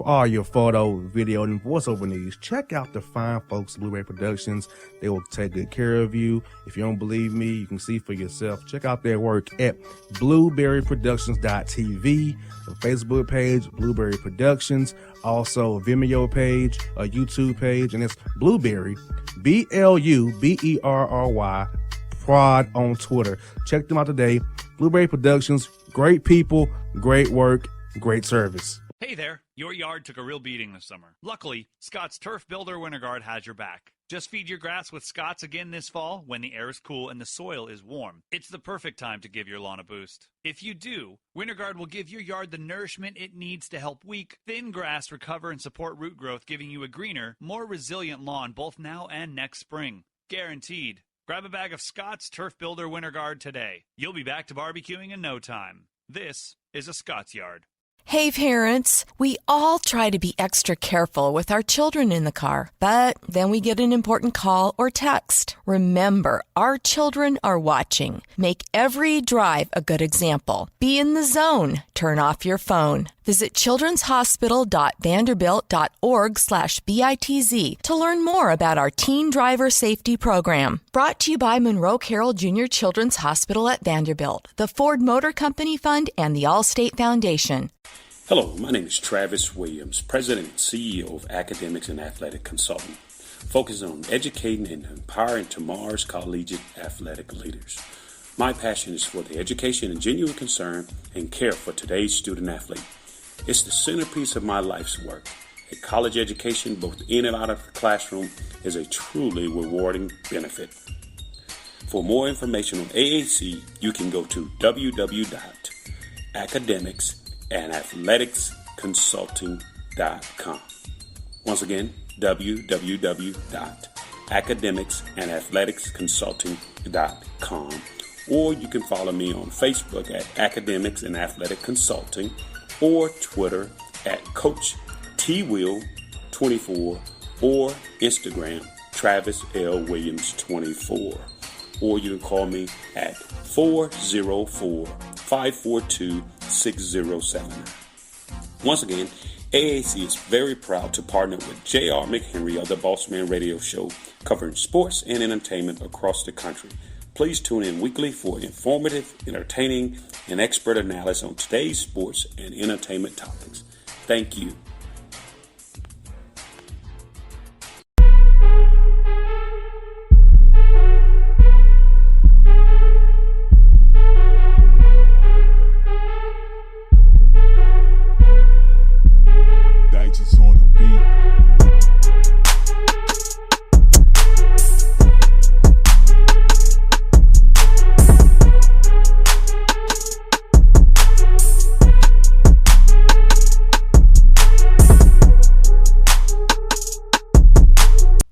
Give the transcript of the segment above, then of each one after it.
all your photo, video, and voiceover needs, check out the fine folks at Blueberry Productions. They will take good care of you. If you don't believe me, you can see for yourself. Check out their work at blueberryproductions.tv, the Facebook page, Blueberry Productions, also a Vimeo page, a YouTube page, and it's Blueberry, BLUBERRY, Prod on Twitter. Check them out today. Blueberry Productions, great people, great work, great service. Hey there, your yard took a real beating this summer. Luckily, Scott's Turf Builder Winter Guard has your back. Just feed your grass with Scott's again this fall when the air is cool and the soil is warm. It's the perfect time to give your lawn a boost. If you do, Winter Guard will give your yard the nourishment it needs to help weak, thin grass recover and support root growth, giving you a greener, more resilient lawn both now and next spring. Guaranteed. Grab a bag of Scott's Turf Builder Winter Guard today. You'll be back to barbecuing in no time. This is a Scott's Yard. Hey parents, we all try to be extra careful with our children in the car, but then we get an important call or text. Remember, our children are watching. Make every drive a good example. Be in the zone. Turn off your phone. Visit childrenshospital.vanderbilt.org/BITZ to learn more about our teen driver safety program. Brought to you by Monroe Carroll Jr. Children's Hospital at Vanderbilt, the Ford Motor Company Fund, and the Allstate Foundation. Hello, my name is Travis Williams, President and CEO of Academics and Athletic Consulting, focusing on educating and empowering tomorrow's collegiate athletic leaders. My passion is for the education and genuine concern and care for today's student athlete. It's the centerpiece of my life's work. A college education, both in and out of the classroom, is a truly rewarding benefit. For more information on AAC, you can go to www.academicsandathleticsconsulting.com. Once again, www.academicsandathleticsconsulting.com. Or you can follow me on Facebook at Academics and Athletic Consulting, or Twitter at Coach TWill24, or Instagram Travis L. Williams 24. Or you can call me at 404-542-6079. Once again, AAC is very proud to partner with J.R. McHenry of the Bossman Radio Show, covering sports and entertainment across the country. Please tune in weekly for informative, entertaining, and expert analysis on today's sports and entertainment topics. Thank you. Digits on the beat.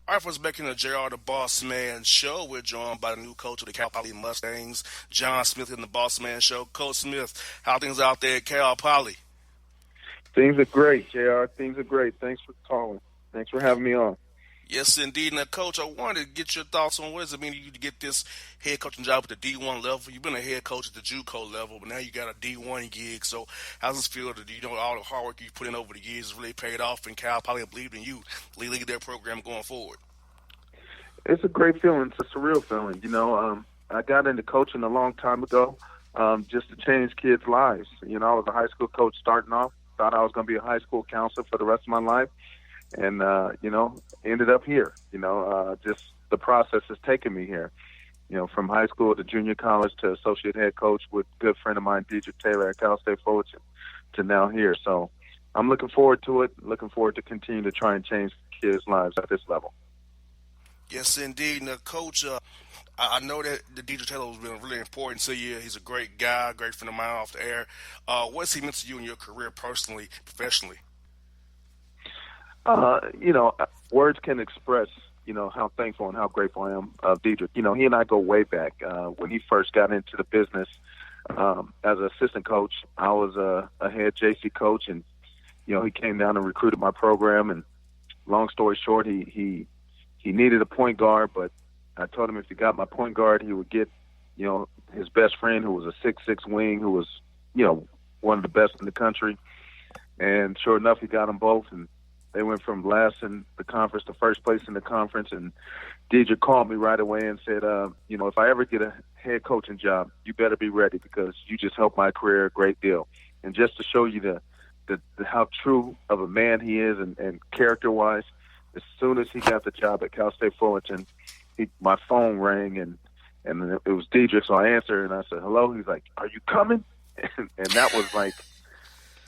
All right, folks, back in the JR the Bossman Show. We're joined by the new coach of the Cal Poly Mustangs, John Smith, in the Bossman Show. Coach Smith, how things out there at Cal Poly? Things are great, JR. Things are great. Thanks for calling. Thanks for having me on. Yes, indeed. Now, Coach, I wanted to get your thoughts on what does it mean to you to get this head coaching job at the D1 level. You've been a head coach at the JUCO level, but now you got a D1 gig. So how does it feel that, all the hard work you've put in over the years has really paid off, and Cal Poly believed in you to lead their program going forward? It's a great feeling. It's a surreal feeling. I got into coaching a long time ago just to change kids' lives. I was a high school coach starting off, thought I was going to be a high school counselor for the rest of my life. And, ended up here. Just the process has taken me here. From high school to junior college to associate head coach with a good friend of mine, Deidre Taylor at Cal State Fullerton, to now here. So I'm looking forward to it, looking forward to continue to try and change kids' lives at this level. Yes, indeed. Now, Coach, I know that the Deidre Taylor has been really important to you. He's a great guy, great friend of mine off the air. What's he meant to you in your career personally, professionally? Words can express, how thankful and how grateful I am of Deidre. He and I go way back. When he first got into the business as an assistant coach, I was a head JC coach, and, he came down and recruited my program. And long story short, he needed a point guard, but I told him if he got my point guard, he would get, his best friend who was a 6'6" wing, who was, one of the best in the country. And sure enough, he got them both, and they went from last in the conference to first place in the conference. And Deidre called me right away and said, if I ever get a head coaching job, you better be ready because you just helped my career a great deal. And just to show you the how true of a man he is and character-wise, as soon as he got the job at Cal State Fullerton, my phone rang, and it was Deidre, so I answered, and I said, hello. He's like, are you coming? And that was like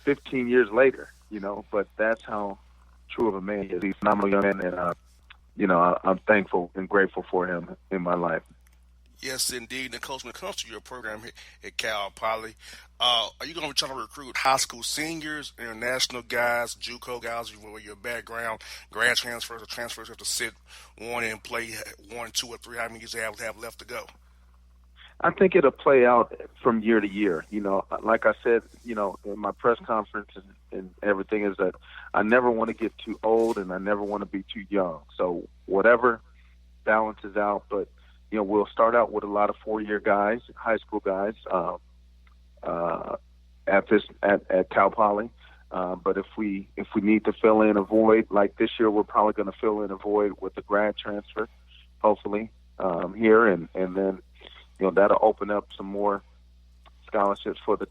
15 years later, but that's how true of a man he is. He's a phenomenal young man, and, I'm thankful and grateful for him in my life. Yes, indeed. And, Coach, when it comes to your program here at Cal Poly, are you going to be trying to recruit high school seniors, international guys, JUCO guys, with your background, grad transfers or transfers have to sit one and play 1, 2, or 3? How many years you have left to go? I think it'll play out from year to year. Like I said, in my press conference and everything, is that I never want to get too old and I never want to be too young. So whatever balances out, but we'll start out with a lot of 4-year guys, high school guys, at Cal Poly. But if we need to fill in a void, like this year, we're probably going to fill in a void with the grad transfer, hopefully here, and then that'll open up some more scholarships for the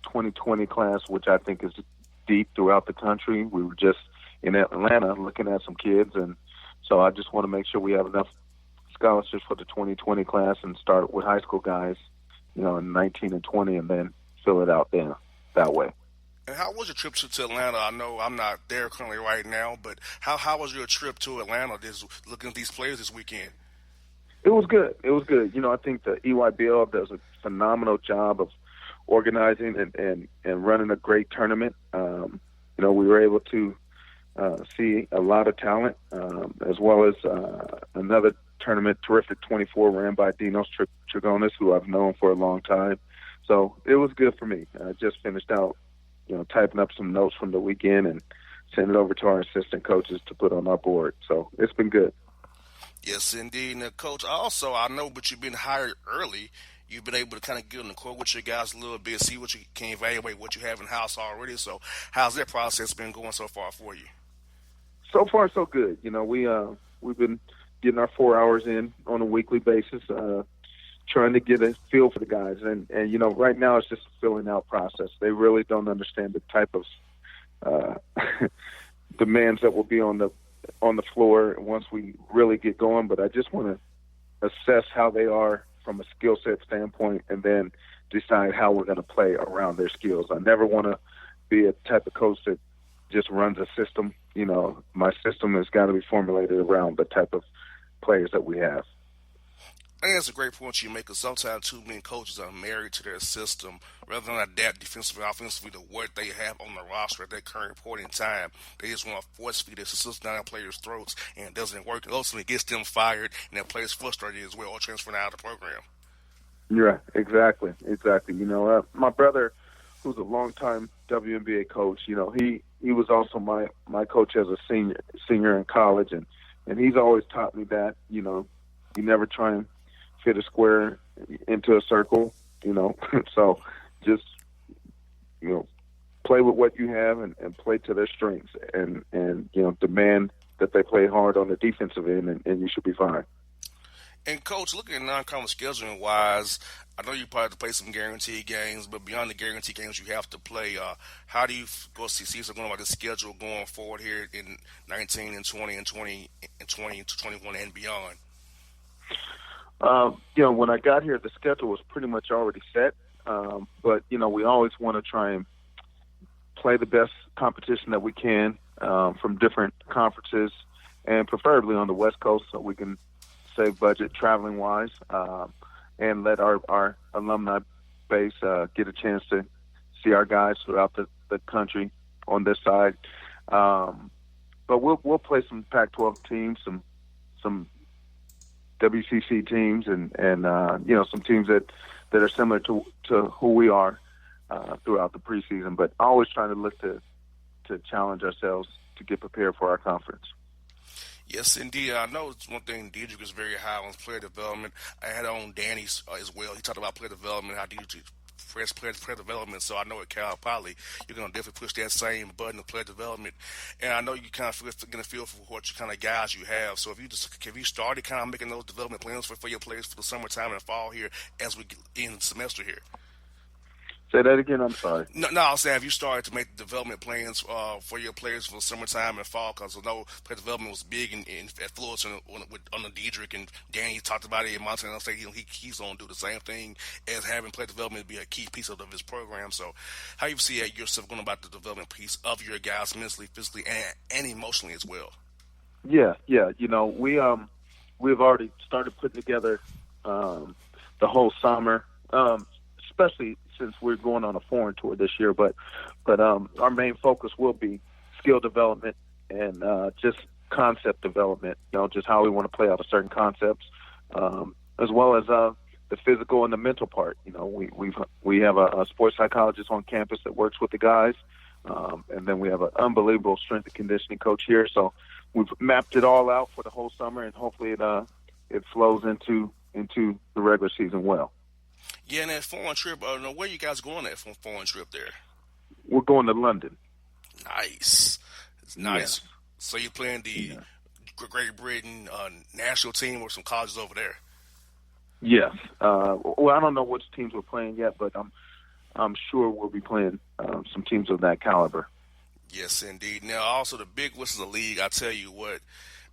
2020 class, which I think is deep throughout the country. We were just in Atlanta looking at some kids, and so I just want to make sure we have enough scholarships for the 2020 class and start with high school guys, in 19 and 20, and then fill it out there that way. And how was your trip to Atlanta? I know I'm not there currently right now, but how was your trip to Atlanta, looking at these players this weekend? It was good. I think the EYBL does a phenomenal job of organizing and running a great tournament. We were able to see a lot of talent, as well as another tournament, Terrific 24, ran by Dinos Trigonis, who I've known for a long time. So it was good for me. I just finished out, typing up some notes from the weekend and sending it over to our assistant coaches to put on our board. So it's been good. Yes, indeed. Now, Coach, I know, but you've been hired early. You've been able to kind of get on the court with your guys a little bit, see what you can evaluate what you have in-house already. So how's that process been going so far for you? So far, so good. We've been getting our 4 hours in on a weekly basis, trying to get a feel for the guys. And right now it's just a filling out process. They really don't understand the type of demands that will be on the floor once we really get going. But I just want to assess how they are from a skill set standpoint and then decide how we're going to play around their skills. I never want to be a type of coach that just runs a system. My system has got to be formulated around the type of players that we have. I think that's a great point you make, because sometimes too many coaches are married to their system rather than adapt defensively, offensively to what they have on the roster at that current point in time. They just want to force feed their system down players' throats, and it doesn't work. It ultimately gets them fired, and their players frustrated as well, or transferring out of the program. Yeah, exactly. My brother, who's a longtime WNBA coach, he was also my coach as a senior in college, and he's always taught me that, you never try and fit a square into a circle, so just, play with what you have and play to their strengths and demand that they play hard on the defensive end, and you should be fine. And, Coach, looking at non-conference scheduling-wise, I know you probably have to play some guaranteed games, but beyond the guaranteed games you have to play, how do you go see something going about the schedule going forward here in 19 and 20 and 20 and 20 to 21 and beyond? When I got here, the schedule was pretty much already set, but, we always want to try and play the best competition that we can from different conferences, and preferably on the West Coast so we can save budget traveling wise, and let our alumni base get a chance to see our guys throughout the country on this side. But we'll play some Pac-12 teams, some WCC teams, and some teams that are similar to who we are throughout the preseason. But always trying to look to challenge ourselves to get prepared for our conference. Yes, indeed. I know it's one thing Deidre is very high on player development. I had on Danny as well. He talked about player development, how Deidre player development. So I know at Cal Poly, you're going to definitely push that same button of player development. And I know you kind of get a feel for what kind of guys you have. So have you started kind of making those development plans for your players for the summertime and fall here as we get in the semester here? Say that again. I'm sorry. No, I was saying, have you started to make development plans for your players for the summertime and fall? Because I know player development was big at Fullerton under Diedrich, and Danny talked about it in Montana State. He's going to do the same thing as having player development be a key piece of his program. So how you see yourself going about the development piece of your guys mentally, physically, and emotionally as well? Yeah. You know, we've already started putting together the whole summer, especially since we're going on a foreign tour this year. But our main focus will be skill development and just concept development. You know, just how we want to play out of certain concepts, as well as the physical and the mental part. You know, we have a sports psychologist on campus that works with the guys, and then we have an unbelievable strength and conditioning coach here. So we've mapped it all out for the whole summer, and hopefully it flows into the regular season well. Yeah, and that foreign trip, where you guys going at for a foreign trip there? We're going to London. Nice. It's nice. Yeah. So you're playing the Great Britain national team or some colleges over there? Yes. Well, I don't know which teams we're playing yet, but I'm sure we'll be playing some teams of that caliber. Yes, indeed. Now, also the big whistle of the league, I tell you what,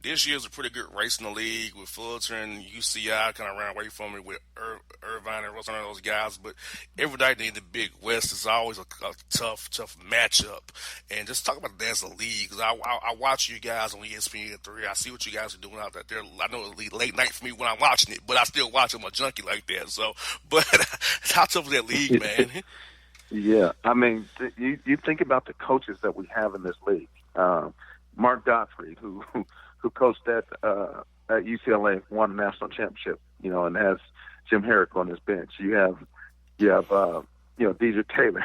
this year's a pretty good race in the league with Fullerton, UCI kind of ran away from it with Irvine and Russell and those guys. But every night in the Big West is always a tough matchup. And just talk about that as a league, because I watch you guys on ESPN3. I see what you guys are doing out there. I know it's late night for me when I'm watching it, but I still watch. I'm a junkie like that. So, but how tough is that league, man? Yeah, I mean, you think about the coaches that we have in this league. Mark Gottfried, who coached at UCLA, won a national championship, you know, and has Jim Herrick on his bench. You have Deidre Taylor,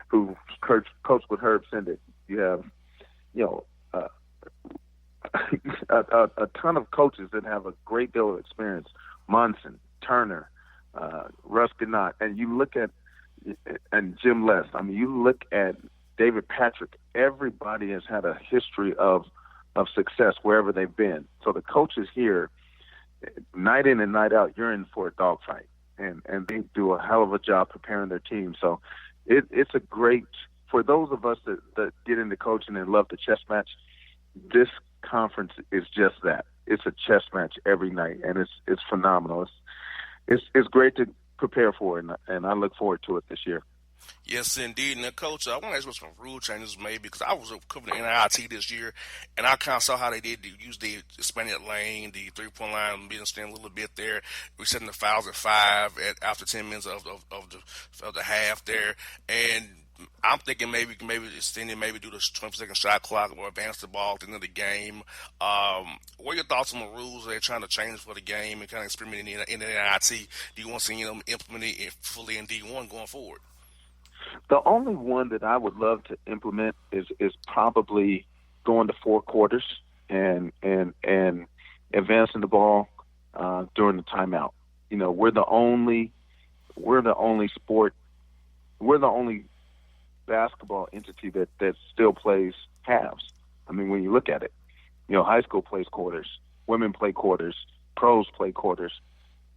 who coached with Herb Sendick. You have, a ton of coaches that have a great deal of experience. Munson, Turner, Russ Gannott, and you look at and Jim Les. I mean, you look at David Patrick. Everybody has had a history of success wherever they've been. So the coaches here, night in and night out, you're in for a dogfight, and they do a hell of a job preparing their team. So it's a great, for those of us that get into coaching and love the chess match, this conference is just that. It's a chess match every night, and it's phenomenal. It's great to prepare for it, and I look forward to it this year. Yes, indeed. Now, Coach, I want to ask you about some rule changes made, because I was covering the NIT this year, and I kind of saw how they did use the expanded lane, the three-point line, being stand a little bit there, resetting the fouls at 5 after 10 minutes of the half there, and I'm thinking maybe extending, maybe do the 20-second shot clock or advance the ball at the end of the game. What are your thoughts on the rules they're trying to change for the game and kind of experimenting in the NIT? Do you want to see them implement it fully in D1 going forward? The only one that I would love to implement is probably going to 4 quarters and advancing the ball during the timeout. You know, we're the only basketball entity that still plays halves. I mean, when you look at it, you know, high school plays quarters, women play quarters, pros play quarters,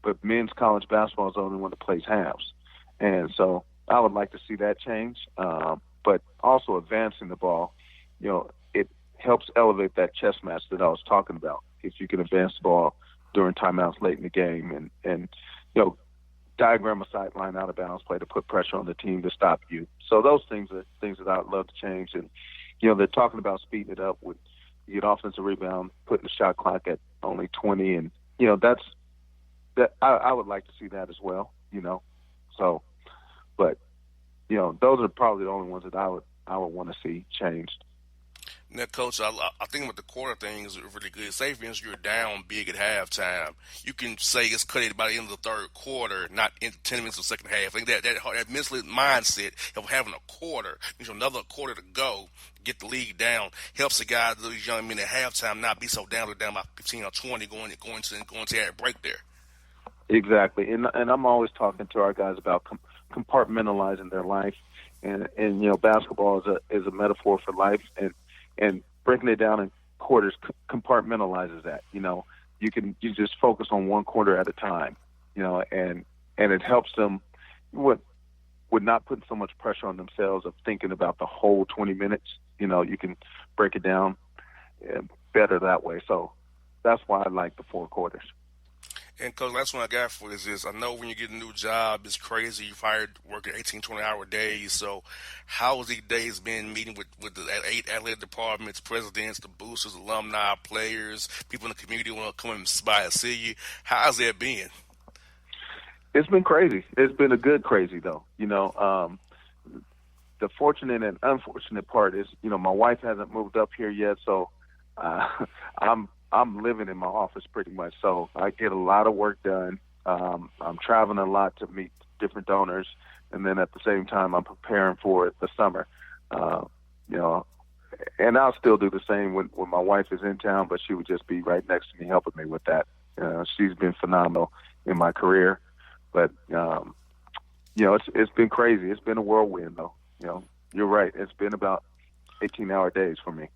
but men's college basketball is the only one that plays halves. And so I would like to see that change, but also advancing the ball, you know, it helps elevate that chess match that I was talking about. If you can advance the ball during timeouts late in the game and you know, diagram a sideline out of bounds play to put pressure on the team to stop you. So those things are things that I'd love to change. And, you know, they're talking about speeding it up with you get offensive rebound, putting the shot clock at only 20. And, you know, I would like to see that as well, you know. So, but, you know, those are probably the only ones that I would want to see changed. Now, Coach, I think with the quarter thing is really good. Say, for instance, you're down big at halftime. You can say it's cut it by the end of the third quarter, not in 10 minutes of the second half. I think that mental mindset of having a quarter, another quarter to go, get the league down, helps the guys, those young men at halftime, not be so down. They're down by 15 or 20 going to that break there. Exactly, and I'm always talking to our guys about compartmentalizing their life, and basketball is a metaphor for life, and breaking it down in quarters compartmentalizes that. You just focus on one quarter at a time, and it helps them with not putting so much pressure on themselves of thinking about the whole 20 minutes. You can break it down better that way. So that's why I like the 4 quarters. And, Coach, that's what I got for is I know when you get a new job, it's crazy. You're hired working 18, 20-hour days. So how has these days been meeting with the 8 athletic departments, presidents, the boosters, alumni, players, people in the community want to come and by and see you? How's that been? It's been crazy. It's been a good crazy, though. The fortunate and unfortunate part is, my wife hasn't moved up here yet, so I'm living in my office pretty much, so I get a lot of work done. I'm traveling a lot to meet different donors, and then at the same time, I'm preparing for the summer. And I'll still do the same when my wife is in town, but she would just be right next to me helping me with that. She's been phenomenal in my career, but it's been crazy. It's been a whirlwind, though. You're right. It's been about 18-hour days for me.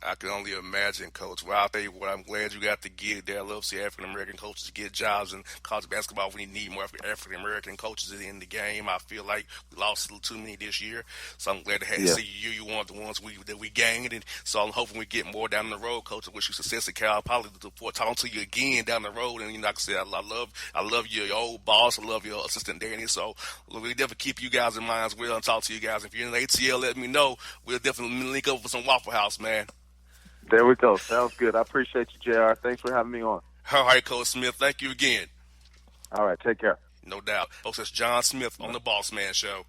I can only imagine, Coach. Well, I'll tell you what, I'm glad you got the gig there. I love to see African-American coaches get jobs in college basketball. We need more African-American coaches in the game. I feel like we lost a little too many this year, so I'm glad to see you. You're one of the ones that we gained, and so I'm hoping we get more down the road, Coach. I wish you success at Cal. Probably look forward to talking to you again down the road. And like I said, I love your old boss. I love your assistant Danny. So we definitely keep you guys in mind as well and talk to you guys. If you're in the ATL, let me know. We'll definitely link up for some Waffle House, man. There we go. Sounds good. I appreciate you, JR. Thanks for having me on. All right, Coach Smith. Thank you again. All right. Take care. No doubt. Folks, that's John Smith on the Bossman Show.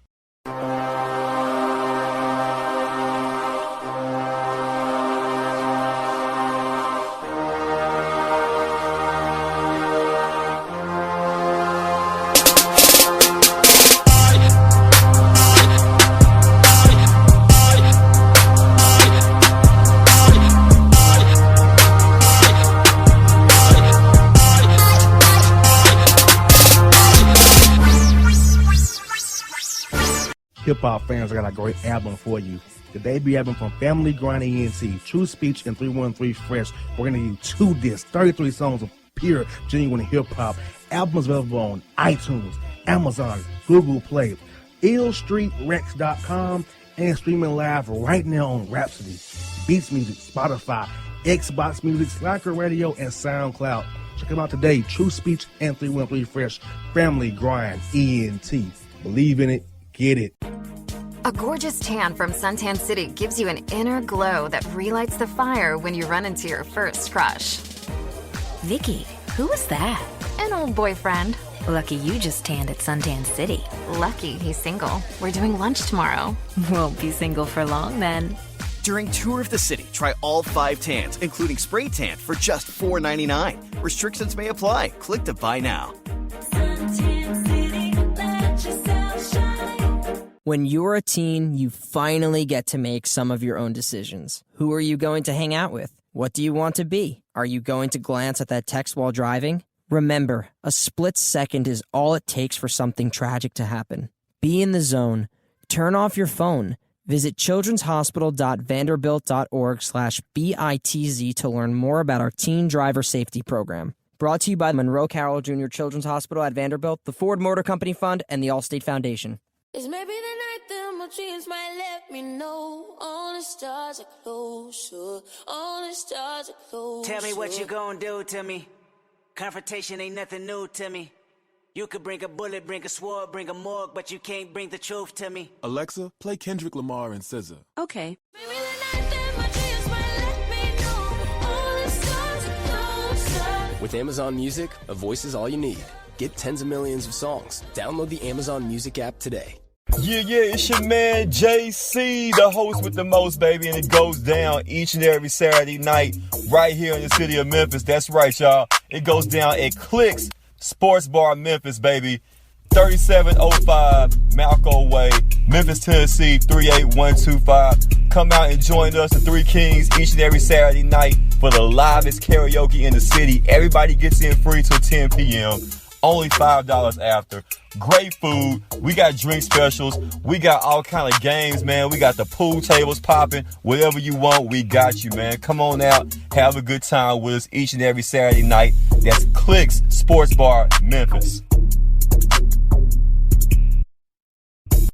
Hip-hop fans, I got a great album for you. The debut album from Family Grind ENT, True Speech and 313 Fresh. We're going to give you 2 discs, 33 songs of pure, genuine hip-hop. Albums available on iTunes, Amazon, Google Play, illstreetrex.com, and streaming live right now on Rhapsody, Beats Music, Spotify, Xbox Music, Slacker Radio, and SoundCloud. Check them out today. True Speech and 313 Fresh. Family Grind ENT. Believe in it. Get it. A gorgeous tan from Suntan City gives you an inner glow that relights the fire when you run into your first crush. Vicky, who was that? An old boyfriend. Lucky you just tanned at Suntan City. Lucky he's single. We're doing lunch tomorrow. Won't be single for long then. During Tour of the City, try all 5 tans, including spray tan, for just $4.99. Restrictions may apply. Click to buy now. Suntan City, let yourself shine. When you're a teen, you finally get to make some of your own decisions. Who are you going to hang out with? What do you want to be? Are you going to glance at that text while driving? Remember, a split second is all it takes for something tragic to happen. Be in the zone. Turn off your phone. Visit childrenshospital.vanderbilt.org/BITZ to learn more about our teen driver safety program. Brought to you by Monroe Carroll Jr. Children's Hospital at Vanderbilt, the Ford Motor Company Fund, and the Allstate Foundation. It's maybe the night that my dreams might let me know. All the stars are closer. All the stars are closer. Tell me what you gonna do to me. Confrontation ain't nothing new to me. You could bring a bullet, bring a sword, bring a morgue, but you can't bring the truth to me. Alexa, play Kendrick Lamar and SZA. Okay. Maybe the night that my dreams might let me know. All the stars are closer. With Amazon Music, a voice is all you need. Get tens of millions of songs. Download the Amazon Music app today. Yeah, it's your man JC, the host with the most, baby, and it goes down each and every Saturday night right here in the city of Memphis. That's right, y'all. It goes down at Clicks Sports Bar Memphis, baby. 3705 Malco Way, Memphis, Tennessee, 38125. Come out and join us, the Three Kings, each and every Saturday night for the livest karaoke in the city. Everybody gets in free till 10 p.m. only $5 after. Great food. We got drink specials. We got all kind of games, man. We got the pool tables popping. Whatever you want, we got you, man. Come on out. Have a good time with us each and every Saturday night. That's Clicks Sports Bar, Memphis.